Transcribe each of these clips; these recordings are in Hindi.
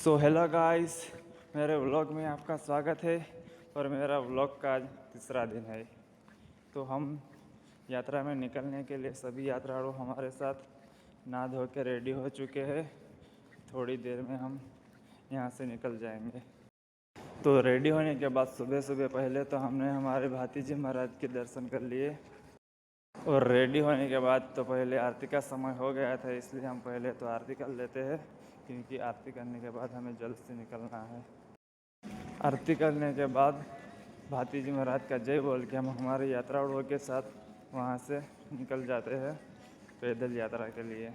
सो हेलो गाइस, मेरे व्लॉग में आपका स्वागत है। और मेरा व्लॉग का आज तीसरा दिन है। तो हम यात्रा में निकलने के लिए सभी यात्रालु हमारे साथ नहा धो के रेडी हो चुके हैं। थोड़ी देर में हम यहाँ से निकल जाएंगे। तो रेडी होने के बाद सुबह सुबह पहले तो हमने हमारे भातीजी महाराज के दर्शन कर लिए। और रेडी होने के बाद तो पहले आरती का समय हो गया था, इसलिए हम पहले तो आरती कर लेते हैं, क्योंकि आरती करने के बाद हमें जल्द से निकलना है। आरती करने के बाद भातीजी महाराज का जय बोल के हम हमारे यात्रालुओं के साथ वहाँ से निकल जाते हैं पैदल यात्रा के लिए।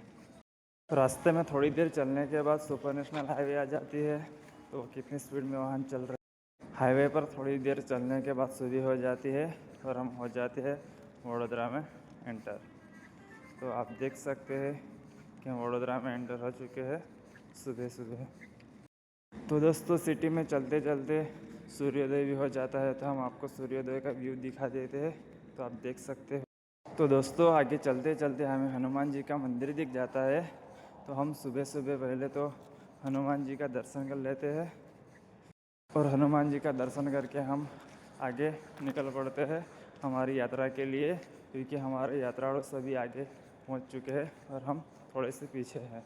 रास्ते में थोड़ी देर चलने के बाद सुपर नेशनल हाईवे आ जाती है। तो कितनी स्पीड में वाहन चल रहे हैं। हाईवे पर थोड़ी देर चलने के बाद सुबह हो जाती है और हम हो जाते हैं वडोदरा में एंटर। तो आप देख सकते हैं कि हम वडोदरा में एंटर हो चुके हैं सुबह सुबह। तो दोस्तों, सिटी में चलते चलते सूर्योदय भी हो जाता है, तो हम आपको सूर्योदय का व्यू दिखा देते हैं, तो आप देख सकते हो। तो दोस्तों, आगे चलते चलते हमें हनुमान जी का मंदिर दिख जाता है। तो हम सुबह सुबह पहले तो हनुमान जी का दर्शन कर लेते हैं और हनुमान जी का दर्शन करके हम आगे निकल पड़ते हैं हमारी यात्रा के लिए, क्योंकि हमारे यात्रालु सभी आगे पहुंच चुके हैं और हम थोड़े से पीछे हैं।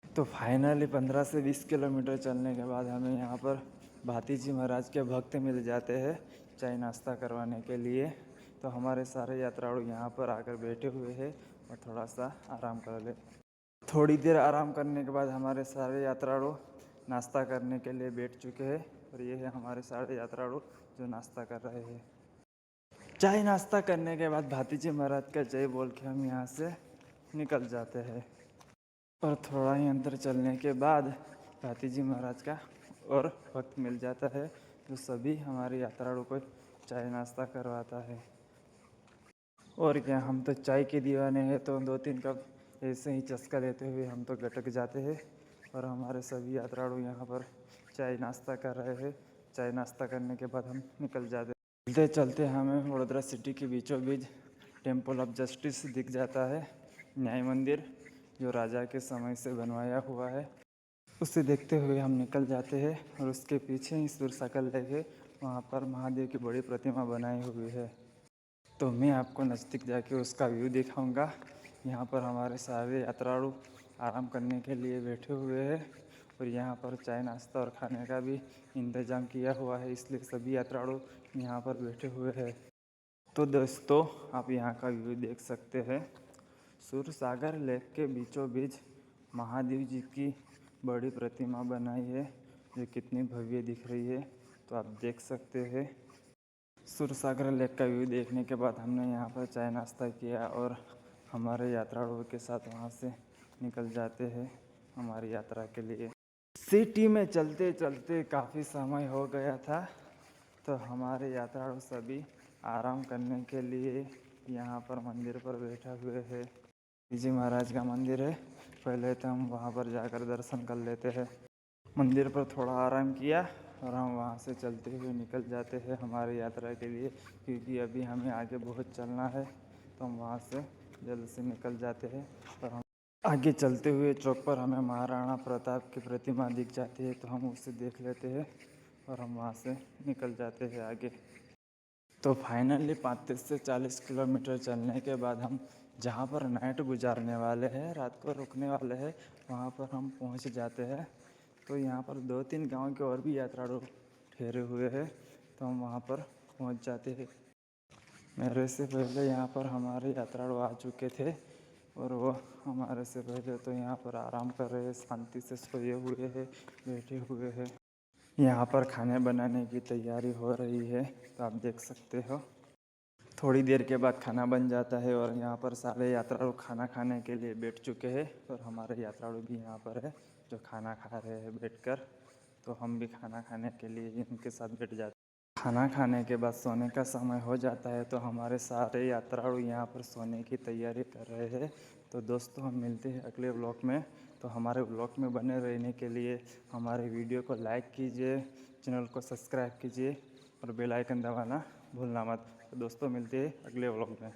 तो फाइनली 15 से 20 किलोमीटर चलने के बाद हमें यहाँ पर भातीजी महाराज के भक्त मिल जाते हैं चाय नाश्ता करवाने के लिए। तो हमारे सारे यात्रालु यहाँ पर आकर बैठे हुए हैं और थोड़ा सा आराम कर ले। थोड़ी देर आराम करने के बाद हमारे सारे यात्रालु नाश्ता करने के लिए बैठ चुके हैं और ये है हमारे सारे यात्रालु जो नाश्ता कर रहे हैं। चाय नाश्ता करने के बाद भातीजी महाराज का जय बोल के हम यहाँ से निकल जाते हैं। और थोड़ा ही अंतर चलने के बाद भातीजी महाराज का और वक्त मिल जाता है, जो सभी हमारे यात्रालु को चाय नाश्ता करवाता है। और क्या, हम तो चाय के दीवाने हैं, तो 2-3 कप ऐसे ही चस्का लेते हुए हम तो गटक जाते हैं। और हमारे सभी यात्रालु यहाँ पर चाय नाश्ता कर रहे हैं। चाय नाश्ता करने के बाद हम निकल जाते हैं। चलते चलते हमें वडोदरा सिटी के बीचों बीच टेम्पल ऑफ जस्टिस दिख जाता है, न्याय मंदिर, जो राजा के समय से बनवाया हुआ है। उसे देखते हुए हम निकल जाते हैं और उसके पीछे ही सूरसागर लेक है, वहाँ पर महादेव की बड़ी प्रतिमा बनाई हुई है। तो मैं आपको नज़दीक जाके उसका व्यू दिखाऊंगा। यहाँ पर हमारे सारे यात्रालु आराम करने के लिए बैठे हुए हैं और यहाँ पर चाय नाश्ता और खाने का भी इंतज़ाम किया हुआ है, इसलिए सभी यात्रालु यहाँ पर बैठे हुए हैं। तो दोस्तों, आप यहाँ का व्यू देख सकते हैं। सूरसागर लेक के बीचों बीच महादेव जी की बड़ी प्रतिमा बनाई है, जो कितनी भव्य दिख रही है, तो आप देख सकते हैं। सूरसागर लेक का व्यू देखने के बाद हमने यहाँ पर चाय नाश्ता किया और हमारे यात्रालुओं के साथ वहाँ से निकल जाते हैं हमारी यात्रा के लिए। सिटी में चलते चलते काफ़ी समय हो गया था, तो हमारे यात्रालु सभी आराम करने के लिए यहाँ पर मंदिर पर बैठे हुए हैं। जी महाराज का मंदिर है, पहले तो हम वहाँ पर जाकर दर्शन कर लेते हैं। मंदिर पर थोड़ा आराम किया और हम वहाँ से चलते हुए निकल जाते हैं हमारी यात्रा के लिए, क्योंकि अभी हमें आगे बहुत चलना है। तो हम वहाँ से जल्द से निकल जाते हैं और हम आगे चलते हुए चौक पर हमें महाराणा प्रताप की प्रतिमा दिख जाती है, तो हम उसे देख लेते हैं और हम वहाँ से निकल जाते हैं आगे। तो फाइनली 35 से 40 किलोमीटर चलने के बाद हम जहाँ पर नाइट गुजारने वाले हैं, रात को रुकने वाले हैं, वहाँ पर हम पहुँच जाते हैं। तो यहाँ पर 2-3 गांव के और भी यात्रालु ठहरे हुए हैं, तो हम वहाँ पर पहुँच जाते हैं। मेरे से पहले यहाँ पर हमारे यात्रालु आ चुके थे और वो हमारे से पहले तो यहाँ पर आराम कर रहे हैं, शांति से सोए हुए हैं, बैठे हुए हैं। यहाँ पर खाने बनाने की तैयारी हो रही है, तो आप देख सकते हो। थोड़ी देर के बाद खाना बन जाता है और यहाँ पर सारे यात्रालु खाना खाने के लिए बैठ चुके हैं और हमारे यात्रालु भी यहाँ पर है जो खाना खा रहे हैं बैठकर। तो हम भी खाना खाने के लिए इनके साथ बैठ जाते हैं। खाना खाने के बाद सोने का समय हो जाता है, तो हमारे सारे यात्रालु यहाँ पर सोने की तैयारी कर रहे हैं। तो दोस्तों, हम मिलते हैं अगले व्लॉग में। तो हमारे व्लॉग में बने रहने के लिए हमारे वीडियो को लाइक कीजिए, चैनल को सब्सक्राइब कीजिए और बेल आइकन दबाना भूलना मत। तो दोस्तों, मिलते हैं अगले व्लॉग में।